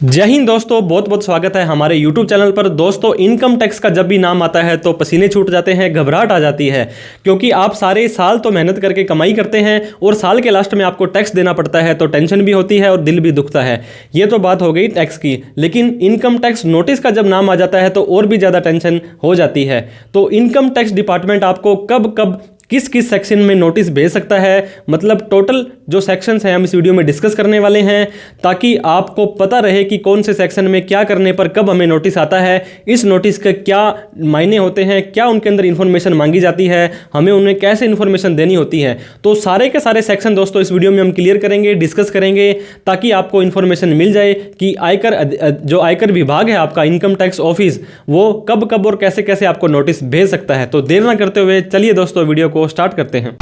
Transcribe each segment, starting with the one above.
जय हिंद दोस्तों, बहुत बहुत स्वागत है हमारे YouTube चैनल पर। दोस्तों, इनकम टैक्स का जब भी नाम आता है तो पसीने छूट जाते हैं, घबराहट आ जाती है, क्योंकि आप सारे साल तो मेहनत करके कमाई करते हैं और साल के लास्ट में आपको टैक्स देना पड़ता है, तो टेंशन भी होती है और दिल भी दुखता है। ये तो बात हो गई टैक्स की, लेकिन इनकम टैक्स नोटिस का जब नाम आ जाता है तो और भी ज़्यादा टेंशन हो जाती है। तो इनकम टैक्स डिपार्टमेंट आपको कब कब किस किस सेक्शन में नोटिस भेज सकता है, मतलब टोटल जो सेक्शंस हैं हम इस वीडियो में डिस्कस करने वाले हैं, ताकि आपको पता रहे कि कौन से सेक्शन में क्या करने पर कब हमें नोटिस आता है, इस नोटिस के क्या मायने होते हैं, क्या उनके अंदर इन्फॉर्मेशन मांगी जाती है, हमें उन्हें कैसे इन्फॉर्मेशन देनी होती है। तो सारे के सारे सेक्शन दोस्तों इस वीडियो में हम क्लियर करेंगे, डिस्कस करेंगे, ताकि आपको इन्फॉर्मेशन मिल जाए कि जो आयकर विभाग है आपका, इनकम टैक्स ऑफिस, वो कब कब और कैसे कैसे आपको नोटिस भेज सकता है। तो देर ना करते हुए चलिए दोस्तों वीडियो को स्टार्ट करते हैं।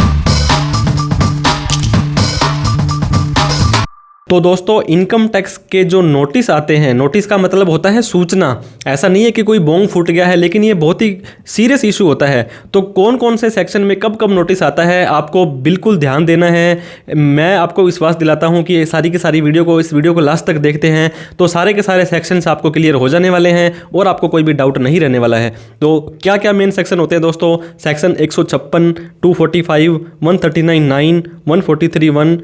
तो दोस्तों, इनकम टैक्स के जो नोटिस आते हैं, नोटिस का मतलब होता है सूचना। ऐसा नहीं है कि कोई बॉम्ब फूट गया है, लेकिन ये बहुत ही सीरियस इशू होता है। तो कौन कौन से सेक्शन में कब कब नोटिस आता है, आपको बिल्कुल ध्यान देना है। मैं आपको विश्वास दिलाता हूं कि सारी की सारी इस वीडियो को लास्ट तक देखते हैं तो सारे के सारे सेक्शंस आपको क्लियर हो जाने वाले हैं और आपको कोई भी डाउट नहीं रहने वाला है। तो क्या क्या मेन सेक्शन होते हैं दोस्तों? Section 156, 245, 139(9), 143(1),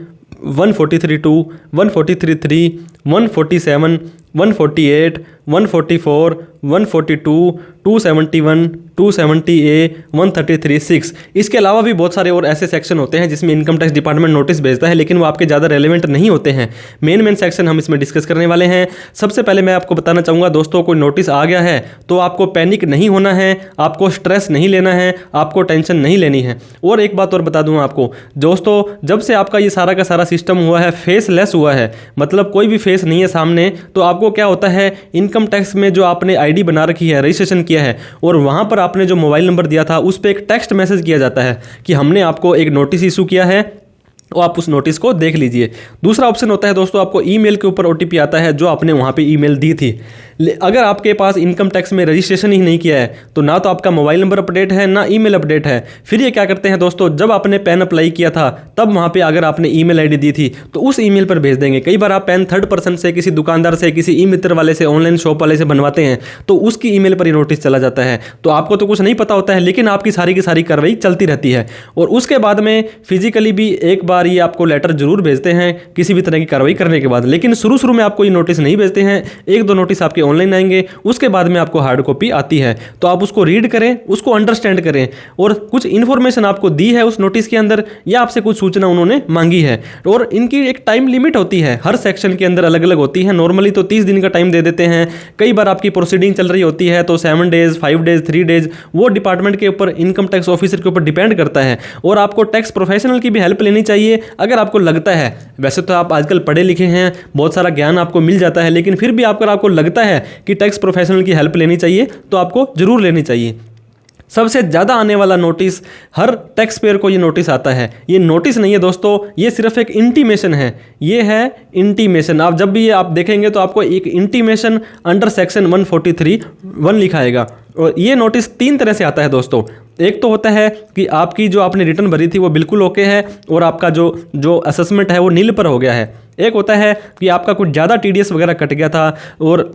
143(2), 143(3), 147, 148, 144, 142, 271, 270A, 133(6). इसके अलावा भी बहुत सारे और ऐसे सेक्शन होते हैं जिसमें इनकम टैक्स डिपार्टमेंट नोटिस भेजता है, लेकिन वो आपके ज़्यादा रेलेवेंट नहीं होते हैं। मेन सेक्शन हम इसमें डिस्कस करने वाले हैं। सबसे पहले मैं आपको बताना चाहूँगा दोस्तों, कोई नोटिस आ गया है तो आपको पैनिक नहीं होना है, आपको स्ट्रेस नहीं लेना है, आपको टेंशन नहीं लेनी है। और एक बात और बता दूँ आपको दोस्तों, जब से आपका ये सारा का सारा सिस्टम हुआ है, फेसलेस हुआ है, मतलब कोई भी फेस नहीं है सामने, तो आपको क्या होता है, इनकम टैक्स में जो आपने आईडी बना रखी है, रजिस्ट्रेशन किया है, और वहाँ पर आपने जो मोबाइल नंबर दिया था उस पर एक टेक्स्ट मैसेज किया जाता है कि हमने आपको एक नोटिस इशू किया है, तो आप उस नोटिस को देख लीजिए। दूसरा ऑप्शन होता है दोस्तों, आपको ईमेल के ऊपर ओटीपी आता है जो आपने वहाँ पे ईमेल दी थी। अगर आपके पास इनकम टैक्स में रजिस्ट्रेशन ही नहीं किया है तो ना तो आपका मोबाइल नंबर अपडेट है, ना ईमेल अपडेट है। फिर ये क्या करते हैं दोस्तों, जब आपने पैन अप्लाई किया था तब वहाँ पे अगर आपने ईमेल आईडी दी थी तो उस ईमेल पर भेज देंगे। कई बार आप पैन थर्ड पर्सन से, किसी दुकानदार से, किसी ई मित्र वाले से, ऑनलाइन शॉप वाले से बनवाते हैं, तो उसकी ईमेल पर ही नोटिस चला जाता है। तो आपको तो कुछ नहीं पता होता है, लेकिन आपकी सारी की सारी कार्रवाई चलती रहती है। और उसके बाद में फिजिकली भी एक बार ये आपको लेटर जरूर भेजते हैं किसी भी तरह की कार्रवाई करने के बाद, लेकिन शुरू में आपको ये नोटिस नहीं भेजते हैं। एक दो नोटिस आपके ऑनलाइन आएंगे, उसके बाद में आपको हार्ड कॉपी आती है। तो आप उसको रीड करें, उसको अंडरस्टैंड करें, और कुछ इन्फॉर्मेशन आपको दी है उस नोटिस के अंदर, या आपसे कुछ सूचना उन्होंने मांगी है, और इनकी एक टाइम लिमिट होती है, हर सेक्शन के अंदर अलग अलग होती है। नॉर्मली तो 30 दिन का टाइम दे देते हैं, कई बार आपकी प्रोसीडिंग चल रही होती है तो 7 डेज, 5 डेज, 3 डेज, वो डिपार्टमेंट के ऊपर, इनकम टैक्स ऑफिसर के ऊपर डिपेंड करता है। और आपको टैक्स प्रोफेशनल की भी हेल्प लेनी चाहिए अगर आपको लगता है, वैसे तो आप आजकल पढ़े लिखे हैं, बहुत सारा ज्ञान आपको मिल जाता है, लेकिन फिर भी अगर आपको लगता है कि टैक्स प्रोफेशनल की हेल्प लेनी चाहिए तो आपको जरूर लेनी चाहिए। सबसे ज़्यादा आने वाला नोटिस, हर टैक्स पेयर को ये नोटिस आता है। ये नोटिस नहीं है दोस्तों, ये सिर्फ एक इंटीमेशन है। ये है इंटीमेशन। आप जब भी ये आप देखेंगे तो आपको एक इंटीमेशन अंडर सेक्शन 143(1) लिखा आएगा। और ये नोटिस 3 तरह से आता है दोस्तों। एक तो होता है कि आपकी जो आपने रिटर्न भरी थी वो बिल्कुल ओके है और आपका जो असेसमेंट है वो नील पर हो गया है। एक होता है कि आपका कुछ ज़्यादा टीडीएस वगैरह कट गया था और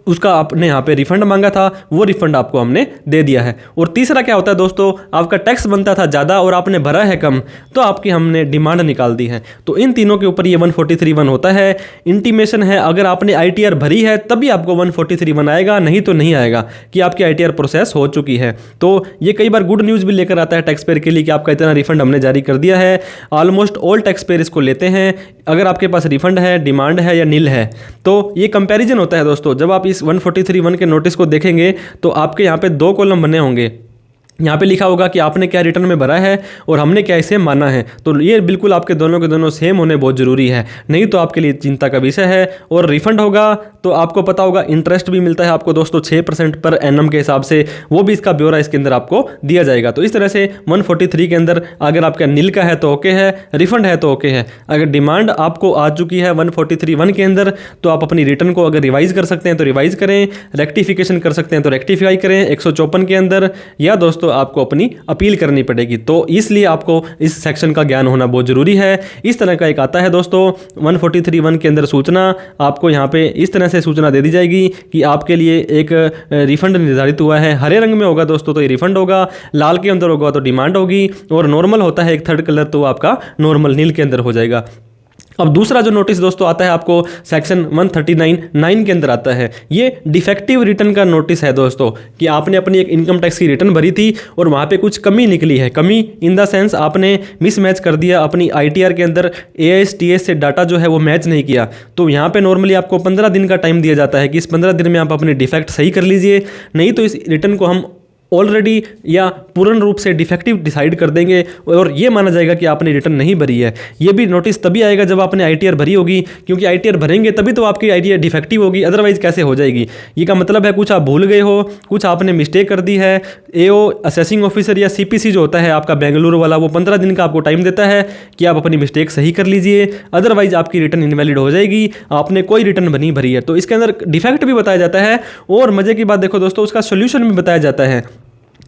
उसका आपने यहाँ पे रिफंड मांगा था, वो रिफंड आपको हमने दे दिया है। और तीसरा क्या होता है दोस्तों, आपका टैक्स बनता था ज़्यादा और आपने भरा है कम, तो आपकी हमने डिमांड निकाल दी है। तो इन तीनों के ऊपर ये 143(1) होता है। इंटीमेशन है, अगर आपने आईटीआर भरी है तभी आपको 143(1) आएगा, नहीं तो नहीं आएगा कि आपकी आईटीआर प्रोसेस हो चुकी है। तो ये कई बार गुड न्यूज़ भी लेकर आता है टैक्स पेयर के लिए कि आपका इतना रिफंड हमने जारी कर दिया है। ऑलमोस्ट ऑल टैक्स पेयर इसको लेते हैं अगर आपके पास रिफंड है, डिमांड है या नील है। तो ये कंपैरिजन होता है दोस्तों। जब आप इस 143(1) के नोटिस को देखेंगे तो आपके यहाँ पे 2 कॉलम बने होंगे। यहाँ पे लिखा होगा कि आपने क्या रिटर्न में भरा है और हमने क्या इसे माना है। तो ये बिल्कुल आपके दोनों के दोनों सेम होने बहुत ज़रूरी है, नहीं तो आपके लिए चिंता का विषय है। और रिफंड होगा तो आपको पता होगा इंटरेस्ट भी मिलता है आपको दोस्तों 6% पर एनम के हिसाब से, वो भी इसका ब्यौरा इसके अंदर आपको दिया जाएगा। तो इस तरह से 143 के अंदर अगर आपका नील का है तो ओके है, रिफंड है तो ओके है। अगर डिमांड आपको आ चुकी है 143(1) के अंदर तो आप अपनी रिटर्न को अगर रिवाइज कर सकते हैं तो रिवाइज करें, रेक्टिफिकेशन कर सकते हैं तो रेक्टिफाई करें 154 के अंदर, या दोस्तों तो आपको अपनी अपील करनी पड़ेगी। तो इसलिए आपको इस सेक्शन का ज्ञान होना बहुत ज़रूरी है। इस तरह का एक आता है दोस्तों 143(1) के अंदर सूचना, आपको यहाँ पे इस तरह से सूचना दे दी जाएगी कि आपके लिए एक रिफंड निर्धारित हुआ है। हरे रंग में होगा दोस्तों तो ये रिफंड होगा, लाल के अंदर होगा तो डिमांड होगी, और नॉर्मल होता है एक थर्ड कलर तो आपका नॉर्मल नील के अंदर हो जाएगा। अब दूसरा जो नोटिस दोस्तों आता है आपको सेक्शन 139(9) के अंदर आता है। ये डिफेक्टिव रिटर्न का नोटिस है दोस्तों, कि आपने अपनी एक इनकम टैक्स की रिटर्न भरी थी और वहाँ पे कुछ कमी निकली है। कमी इन द सेंस आपने मिसमैच कर दिया, अपनी ITR के अंदर AS/TS से डाटा जो है वो मैच नहीं किया। तो यहाँ पे नॉर्मली आपको 15 दिन का टाइम दिया जाता है कि इस 15 दिन में आप अपनी डिफेक्ट सही कर लीजिए, नहीं तो इस रिटर्न को हम ऑलरेडी या पूर्ण रूप से डिफेक्टिव डिसाइड कर देंगे और ये माना जाएगा कि आपने रिटर्न नहीं भरी है। ये भी नोटिस तभी आएगा जब आपने ITR भरी होगी, क्योंकि ITR भरेंगे तभी तो आपकी ITR डिफेक्टिव होगी, अदरवाइज कैसे हो जाएगी। ये का मतलब है कुछ आप भूल गए हो, कुछ आपने मिस्टेक कर दी है। AO असेसिंग ऑफिसर या CPC जो होता है आपका बेंगलुरु वाला, वो 15 दिन का आपको टाइम देता है कि आप अपनी मिस्टेक सही कर लीजिए, अदरवाइज आपकी रिटर्न इनवैलिड हो जाएगी, आपने कोई रिटर्न नहीं भरी है। तो इसके अंदर डिफेक्ट भी बताया जाता है, और मजे की बात देखो दोस्तों, उसका सोल्यूशन भी बताया जाता है।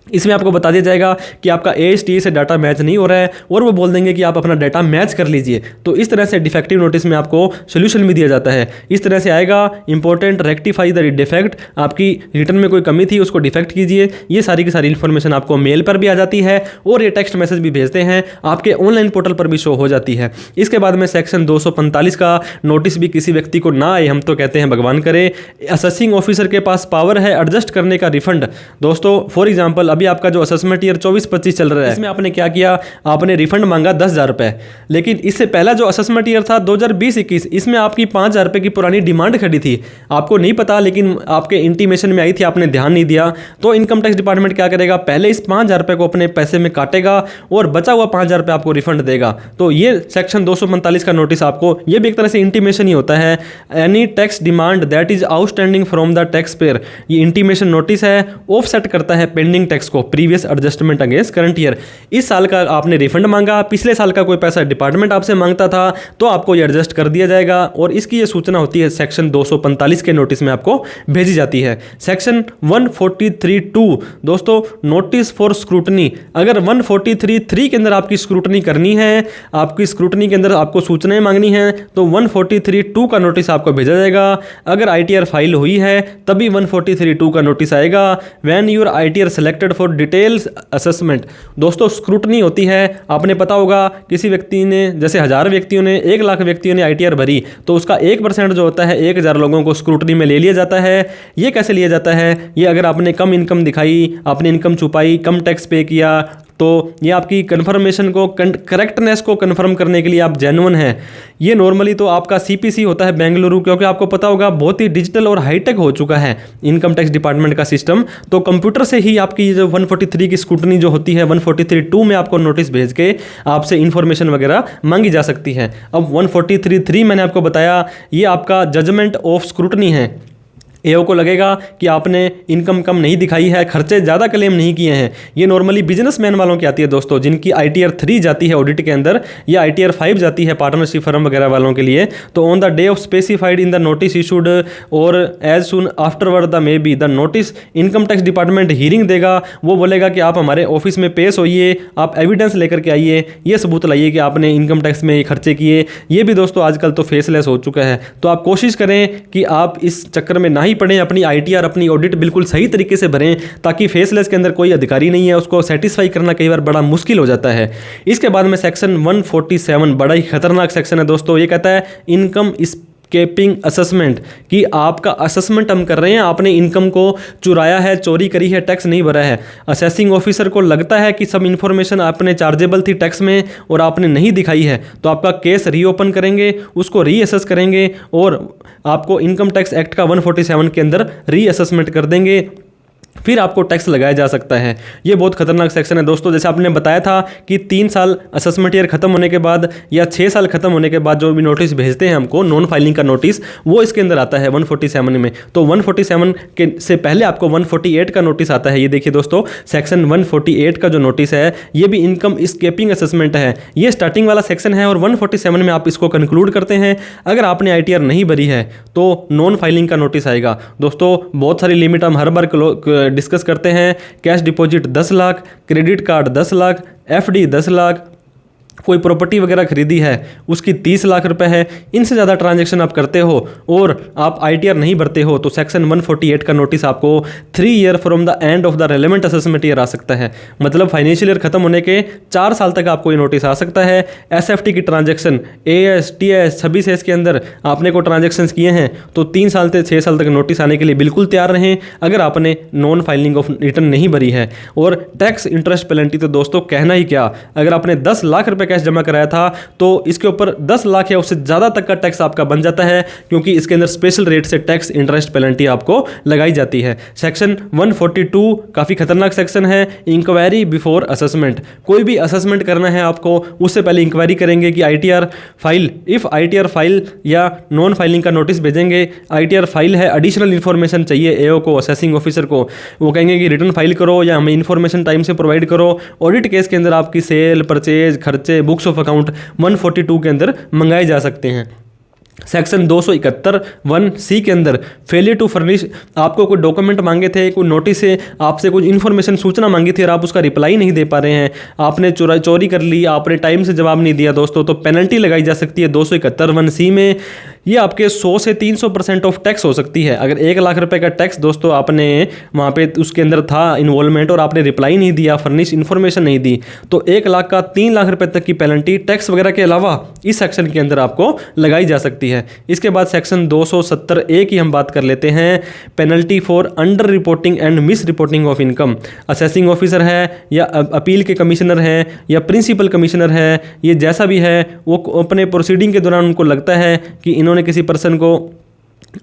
इसमें आपको बता दिया जाएगा कि आपका AS/TS से डाटा मैच नहीं हो रहा है, और वो बोल देंगे कि आप अपना डाटा मैच कर लीजिए। तो इस तरह से डिफेक्टिव नोटिस में आपको सोल्यूशन भी दिया जाता है। इस तरह से आएगा इंपॉर्टेंट रेक्टिफाई द डिफेक्ट, आपकी रिटर्न में कोई कमी थी उसको डिफेक्ट कीजिए। ये सारी की सारी इन्फॉर्मेशन आपको मेल पर भी आ जाती है, और ये टेक्स्ट मैसेज भी भेजते हैं, आपके ऑनलाइन पोर्टल पर भी शो हो जाती है। इसके बाद में सेक्शन 245 का नोटिस भी किसी व्यक्ति को ना आए, हम तो कहते हैं भगवान करे। असेसिंग ऑफिसर के पास पावर है एडजस्ट करने का रिफंड। दोस्तों फॉर एग्जाम्पल अभी आपका जो असेसमेंट ईयर 24-25 चल रहा है, इसमें आपने क्या किया, आपने रिफंड मांगा 10,000 रुपए, लेकिन इससे पहला जो असेसमेंट ईयर था 2020-21, इसमें आपकी 5,000 रुपए की पुरानी डिमांड खड़ी थी। आपको नहीं पता, लेकिन आपके इंटीमेशन में आई थी, आपने ध्यान नहीं दिया। तो इनकम टैक्स डिपार्टमेंट क्या करेगा, पहले इस 5,000 रुपए को अपने पैसे में काटेगा और बचा हुआ 5,000 रुपए आपको रिफंड देगा। तो ये सेक्शन 245 का नोटिस आपको, ये भी एक तरह से इंटीमेशन ही होता है। Any tax demand that is outstanding from the tax payer, ये इंटीमेशन नोटिस है, ऑफसेट करता है पेंडिंग टैक्स को, previous adjustment against current year. इस साल का आपने रिफंड मांगा, पिछले साल का कोई पैसा डिपार्टमेंट आपसे मांगता था, तो आपको ये एडजस्ट कर दिया जाएगा, और इसकी ये सूचना होती है सेक्शन 245 के नोटिस में आपको भेजी जाती है। सेक्शन 143(2) दोस्तों नोटिस फॉर स्क्रूटनी, अगर 143(3) के अंदर आपकी स्क्रूटनी करनी है, आपकी स्क्रूटनी के अंदर आपको सूचनाएं मांगनी है, तो 143(2) का नोटिस आपको भेजा जाएगा। अगर ITR फाइल हुई है तभी 143(2) का नोटिस आएगा। When your ITR selected for details assessment, दोस्तों स्क्रूटनी होती है, आपने पता होगा किसी व्यक्ति ने, जैसे 1000 व्यक्तियों ने, 1 लाख व्यक्तियों ने ITR भरी, तो उसका 1% जो होता है 1000 लोगों को स्क्रूटनी में ले लिया जाता है। ये कैसे लिया जाता है, ये अगर आपने कम इनकम दिखाई, आपने इनकम छुपाई, कम टैक्स पे किया, तो ये आपकी कन्फर्मेशन को, करेक्टनेस को कन्फर्म करने के लिए आप जेन्युइन हैं। ये नॉर्मली तो आपका CPC होता है बेंगलुरु, क्योंकि आपको पता होगा बहुत ही डिजिटल और हाईटेक हो चुका है इनकम टैक्स डिपार्टमेंट का सिस्टम। तो कंप्यूटर से ही आपकी जो 143 की स्क्रूटनी जो होती है 143(2) में आपको नोटिस भेज के आपसे इन्फॉर्मेशन वगैरह मांगी जा सकती है। अब 143(3) मैंने आपको बताया, ये आपका जजमेंट ऑफ स्क्रूटनी है। AO को लगेगा कि आपने इनकम कम नहीं दिखाई है, खर्चे ज़्यादा क्लेम नहीं किए हैं। ये नॉर्मली बिजनेसमैन वालों की आती है दोस्तों, जिनकी ITR 3 जाती है ऑडिट के अंदर, या ITR 5 जाती है पार्टनरशिप फर्म वगैरह वालों के लिए। तो on the day of specified in the notice issued और as soon afterward the may be the notice, income tax department hearing देगा, वो बोलेगा कि आप हमारे ऑफिस में पेश होइए, आप एविडेंस लेकर के आइए, ये सबूत लाइए कि आपने इनकम टैक्स में ये खर्चे किए। ये भी दोस्तों आजकल तो फेसलेस हो चुका है। तो आप कोशिश करें कि आप इस चक्कर में ना ही पड़ें, अपनी ITR अपनी ऑडिट बिल्कुल सही तरीके से भरें, ताकि फेसलेस के अंदर कोई अधिकारी नहीं है, उसको सेटिस्फाई करना कई बार बड़ा मुश्किल हो जाता है। इसके बाद में सेक्शन 147 बड़ा ही खतरनाक सेक्शन है दोस्तों। ये कहता है इनकम स्केपिंग असेसमेंट, कि आपका असेसमेंट हम कर रहे हैं, आपने इनकम को चुराया है, चोरी करी है, टैक्स नहीं भरा है। असेसिंग ऑफिसर को लगता है कि सब इन्फॉर्मेशन आपने चार्जेबल थी टैक्स में और आपने नहीं दिखाई है, तो आपका केस रीओपन करेंगे, उसको रीअसेस करेंगे और आपको इनकम टैक्स एक्ट का 147 के अंदर रीअसेसमेंट कर देंगे, फिर आपको टैक्स लगाया जा सकता है। ये बहुत खतरनाक सेक्शन है दोस्तों। जैसे आपने बताया था कि 3 साल असेसमेंट ईयर खत्म होने के बाद या 6 साल खत्म होने के बाद जो भी नोटिस भेजते हैं हमको, नॉन फाइलिंग का नोटिस, वो इसके अंदर आता है 147 में। तो 147 के से पहले आपको 148 का नोटिस आता है। ये देखिए दोस्तों, सेक्शन 148 का जो नोटिस है, ये भी इनकम स्केपिंग असेसमेंट है। ये स्टार्टिंग वाला सेक्शन है और 147 में आप इसको कंक्लूड करते हैं। अगर आपने ITR नहीं भरी है तो नॉन फाइलिंग का नोटिस आएगा। दोस्तों बहुत सारी लिमिट हम हर बार डिस्कस करते हैं। Cash deposit 10 lakh, credit card 10 lakh, FD 10 lakh, कोई प्रॉपर्टी वगैरह खरीदी है उसकी 30 लाख रुपए है, इनसे ज़्यादा ट्रांजैक्शन आप करते हो और आप आईटीआर नहीं भरते हो तो सेक्शन 148 का नोटिस आपको 3 year from the end of the relevant assessment year आ सकता है। मतलब फाइनेंशियल ईयर खत्म होने के 4 साल तक आपको ये नोटिस आ सकता है। एसएफटी की ट्रांजैक्शन एएस टीएस 26 के अंदर आपने को ट्रांजेक्शन किए हैं तो 3 साल से 6 साल तक नोटिस आने के लिए बिल्कुल तैयार रहें अगर आपने नॉन फाइलिंग ऑफ रिटर्न नहीं भरी है। और टैक्स इंटरेस्ट पेनल्टी तो दोस्तों कहना ही क्या, अगर आपने 10 लाख रुपए कैश जमा कराया था तो इसके ऊपर 10 लाख या उससे ज़्यादा तक का टैक्स आपका बन जाता है, क्योंकि इसके अंदर स्पेशल रेट से टैक्स इंटरेस्ट पेनल्टी आपको लगाई जाती है। सेक्शन 142 काफ़ी खतरनाक सेक्शन है, इंक्वायरी बिफोर असेसमेंट। कोई भी असेसमेंट करना है आपको उससे पहले इंक्वायरी करेंगे कि ITR file, if ITR file या नॉन फाइलिंग का नोटिस भेजेंगे, आईटीआर फाइल है, एडिशनल इन्फॉर्मेशन चाहिए एओ को, असेसिंग ऑफिसर को, वो कहेंगे कि रिटर्न फाइल करो या हमें इन्फॉर्मेशन टाइम से प्रोवाइड करो। ऑडिट केस के अंदर आपकी सेल, परचेज, खर्चे, बुक्स ऑफ अकाउंट 142 के अंदर मंगाए जा सकते हैं। सेक्शन 271(1)(c) के अंदर फेलियर टू फर्निश, आपको कोई डॉक्यूमेंट मांगे थे, कोई नोटिस से आपसे कुछ इन्फॉर्मेशन सूचना मांगी थी और आप उसका रिप्लाई नहीं दे पा रहे हैं, आपने चोरी कर ली, आपने टाइम से जवाब नहीं दिया दोस्तों, तो पेनल्टी लगाई जा सकती है 271(1)(c) में। ये आपके 100 से 300% ऑफ टैक्स हो सकती है। अगर 1 लाख रुपए का टैक्स दोस्तों आपने वहाँ पे उसके अंदर था इन्वॉल्वमेंट और आपने रिप्लाई नहीं दिया, फर्निश इन्फॉर्मेशन नहीं दी, तो 1 लाख का 3 लाख रुपए तक की पेनल्टी टैक्स वगैरह के अलावा इस सेक्शन के अंदर आपको लगाई जा सकती है। इसके बाद सेक्शन 270(a) की हम बात कर लेते हैं, penalty for under reporting and miss reporting of income. Assessing officer है या अपील के कमिश्नर हैं या प्रिंसिपल कमिश्नर है, ये जैसा भी है वो अपने प्रोसीडिंग के दौरान उनको लगता है कि इन्होंने किसी पर्सन को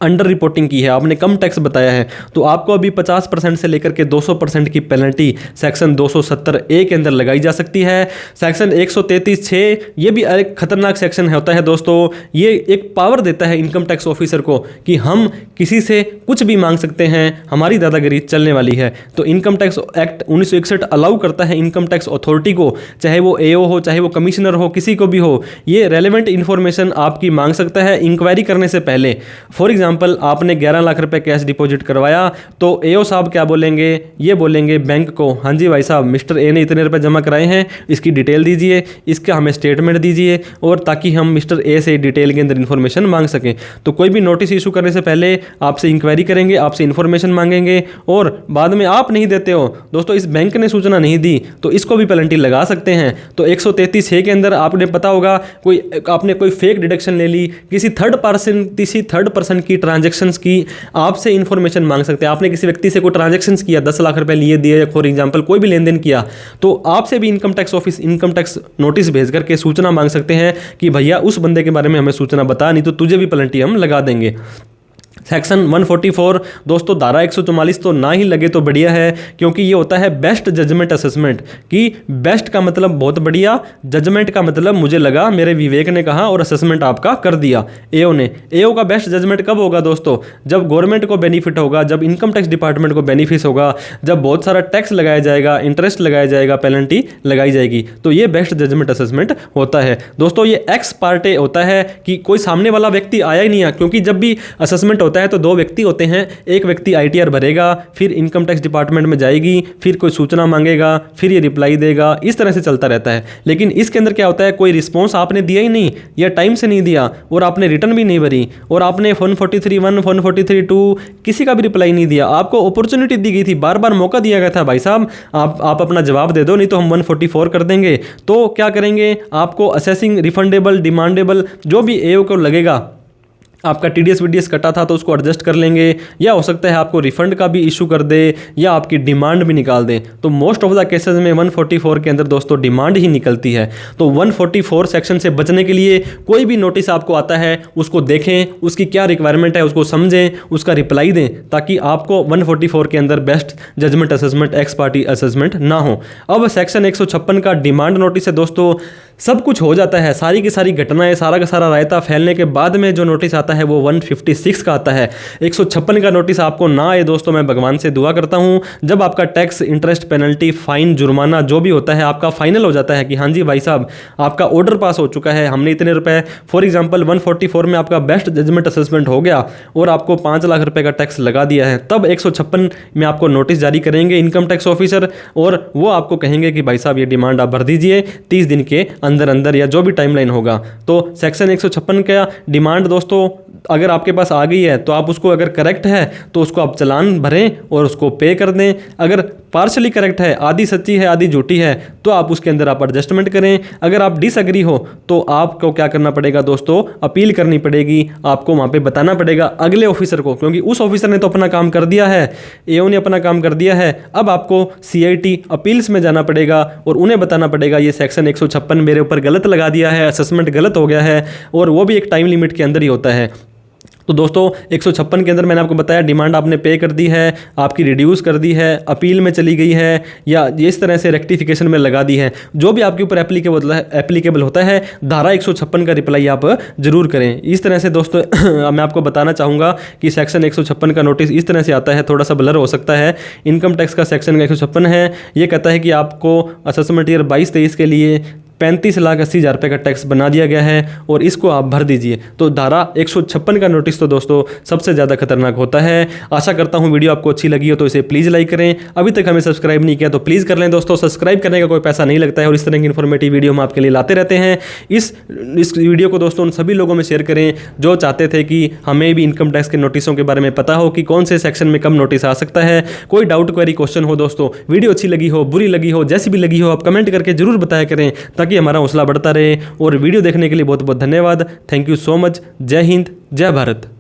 अंडर रिपोर्टिंग की है, आपने कम टैक्स बताया है, तो आपको अभी 50% से लेकर के 200% की पेनल्टी सेक्शन 270(a) के अंदर लगाई जा सकती है। सेक्शन 133(6) ये भी एक खतरनाक सेक्शन होता है दोस्तों। ये एक पावर देता है इनकम टैक्स ऑफिसर को कि हम किसी से कुछ भी मांग सकते हैं, हमारी दादागिरी चलने वाली है। तो इनकम टैक्स एक्ट 1961 अलाउ करता है इनकम टैक्स अथॉरिटी को, चाहे वो एओ हो, चाहे वो कमिश्नर हो, किसी को भी हो, ये रेलेवेंट इन्फॉर्मेशन आपकी मांग सकता है इंक्वायरी करने से पहले। फॉर एग्जाम्पल आपने 11 लाख रुपए कैश डिपॉजिट करवाया तो एओ साहब क्या बोलेंगे, ये बोलेंगे बैंक को, हाँ जी भाई साहब मिस्टर ए ने इतने रुपए जमा कराए हैं, इसकी डिटेल दीजिए, इसका हमें स्टेटमेंट दीजिए, और ताकि हम मिस्टर ए से डिटेल के अंदर इन्फॉर्मेशन मांग सकें। तो कोई भी नोटिस इशू करने से पहले आपसे इंक्वायरी करेंगे, आपसे इन्फॉर्मेशन मांगेंगे, और बाद में आप नहीं देते हो दोस्तों, इस बैंक ने सूचना नहीं दी तो इसको भी पेनल्टी लगा सकते हैं। तो 133(6) के अंदर आपने पता होगा आपने कोई फेक डिडक्शन ले ली, किसी थर्ड पर्सन की ट्रांजैक्शंस की आपसे इंफॉर्मेशन मांग सकते हैं। आपने किसी व्यक्ति से कोई ट्रांजैक्शंस किया, 10 लाख रुपए लिए दिए, या फॉर एग्जांपल कोई भी लेन देन किया, तो आपसे भी income tax office income tax notice भेज करके सूचना मांग सकते हैं कि भैया उस बंदे के बारे में हमें सूचना बता, नहीं तो तुझे भी पेनल्टी हम लगा देंगे। सेक्शन 144 दोस्तों, धारा 144 तो ना ही लगे तो बढ़िया है, क्योंकि ये होता है बेस्ट जजमेंट असेसमेंट कि बेस्ट का मतलब बहुत बढ़िया, जजमेंट का मतलब मुझे लगा, मेरे विवेक ने कहा और असेसमेंट आपका कर दिया एओ ने। एओ का बेस्ट जजमेंट कब होगा दोस्तों, जब गवर्नमेंट को बेनिफिट होगा, जब इनकम टैक्स डिपार्टमेंट को बेनिफिट होगा, जब बहुत सारा टैक्स लगाया जाएगा, इंटरेस्ट लगाया जाएगा, पेनल्टी लगाई जाएगी, तो ये बेस्ट जजमेंट असेसमेंट होता है दोस्तों। ये एक्स पार्टे होता है कि कोई सामने वाला व्यक्ति आया ही नहीं है, क्योंकि जब भी असेसमेंट होता है तो 2 व्यक्ति होते हैं, एक व्यक्ति आईटीआर भरेगा, फिर इनकम टैक्स डिपार्टमेंट में जाएगी, फिर कोई सूचना मांगेगा, फिर ये रिप्लाई देगा, इस तरह से चलता रहता है। लेकिन इसके अंदर क्या होता है, कोई रिस्पॉन्स आपने दिया ही नहीं या टाइम से नहीं दिया और आपने रिटर्न भी नहीं भरी और आपने 143(1), 143(2) किसी का भी रिप्लाई नहीं दिया, आपको अपॉर्चुनिटी दी गई थी, बार बार मौका दिया गया था, भाई साहब आप अपना जवाब दे दो, नहीं तो हम 144 कर देंगे। तो क्या करेंगे, आपको असेसिंग, रिफंडेबल, डिमांडेबल जो भी एओ को लगेगा, आपका टीडीएस वीडीएस कटा था तो उसको एडजस्ट कर लेंगे, या हो सकता है आपको रिफंड का भी इशू कर दे या आपकी डिमांड भी निकाल दे। तो मोस्ट ऑफ द केसेस में 144 के अंदर दोस्तों डिमांड ही निकलती है। तो 144 सेक्शन से बचने के लिए कोई भी नोटिस आपको आता है उसको देखें, उसकी क्या रिक्वायरमेंट है उसको समझें, उसका रिप्लाई दें, ताकि आपको 144 के अंदर best judgment assessment, ex parte assessment ना हो। अब सेक्शन 156 का डिमांड नोटिस है दोस्तों, सब कुछ हो जाता है, सारी की सारी घटनाएं, सारा का सारा रायता फैलने के बाद में जो नोटिस आता आता है वो 156 का आता है। 156 का नोटिस आपको ना आए दोस्तों, मैं भगवान से दुआ करता हूँ। जब आपका टैक्स, इंटरेस्ट, पेनल्टी, फाइन, जुर्माना जो भी होता है आपका फाइनल हो जाता है कि हाँ जी भाई साहब आपका ऑर्डर पास हो चुका है, हमने इतने रुपए, फॉर एग्जांपल 144 में आपका बेस्ट जजमेंट असेसमेंट हो गया और आपको 5 लाख रुपए का टैक्स लगा दिया है, तब 156 में आपको नोटिस जारी करेंगे इनकम टैक्स ऑफिसर और वो आपको कहेंगे कि भाई साहब ये डिमांड आप भर दीजिए 30 दिन के अंदर अंदर या जो भी टाइमलाइन होगा। तो सेक्शन 156 का डिमांड दोस्तों अगर आपके पास आ गई है तो आप उसको, अगर करेक्ट है तो उसको आप चालान भरें और उसको पे कर दें। अगर पार्शली करेक्ट है, आधी सच्ची है आधी झूठी है, तो आप उसके अंदर आप एडजस्टमेंट करें। अगर आप डिसएग्री हो तो आपको क्या करना पड़ेगा दोस्तों, अपील करनी पड़ेगी, आपको वहाँ पे बताना पड़ेगा अगले ऑफिसर को, क्योंकि उस ऑफिसर ने तो अपना काम कर दिया है, एओ ने अपना काम कर दिया है। अब आपको सीआईटी अपील्स में जाना पड़ेगा और उन्हें बताना पड़ेगा ये सेक्शन 156 मेरे ऊपर गलत लगा दिया है, असेसमेंट गलत हो गया है, और वो भी एक टाइम लिमिट के अंदर ही होता है। तो दोस्तों 156 के अंदर मैंने आपको बताया डिमांड आपने पे कर दी है, आपकी रिड्यूस कर दी है, अपील में चली गई है या इस तरह से रेक्टिफिकेशन में लगा दी है, जो भी आपके ऊपर एप्लीकेबल होता है धारा 156 का रिप्लाई आप जरूर करें। इस तरह से दोस्तों मैं आपको बताना चाहूँगा कि सेक्शन 156 का नोटिस इस तरह से आता है, थोड़ा सा ब्लर हो सकता है। इनकम टैक्स का सेक्शन 156 है, ये कहता है कि आपको असेसमेंट ईयर 22-23 के लिए 35,80,000 रुपये का टैक्स बना दिया गया है और इसको आप भर दीजिए। तो धारा 156 का नोटिस तो दोस्तों सबसे ज़्यादा खतरनाक होता है। आशा करता हूँ वीडियो आपको अच्छी लगी हो तो इसे प्लीज़ लाइक करें। अभी तक हमें सब्सक्राइब नहीं किया तो प्लीज़ कर लें दोस्तों, सब्सक्राइब करने का कोई पैसा नहीं लगता है और इस तरह की इन्फॉर्मेटिव वीडियो हम आपके लिए लाते रहते हैं। इस वीडियो को दोस्तों उन सभी लोगों में शेयर करें जो चाहते थे कि हमें भी इनकम टैक्स के नोटिसों के बारे में पता हो कि कौन से सेक्शन में कब नोटिस आ सकता है। कोई डाउट, क्वेरी, क्वेश्चन हो दोस्तों, वीडियो अच्छी लगी हो, बुरी लगी हो, जैसी भी लगी हो, आप कमेंट करके जरूर बताया करें ताकि हमारा हौसला बढ़ता रहे। और वीडियो देखने के लिए बहुत बहुत धन्यवाद। Thank you so much. जय हिंद, जय भारत।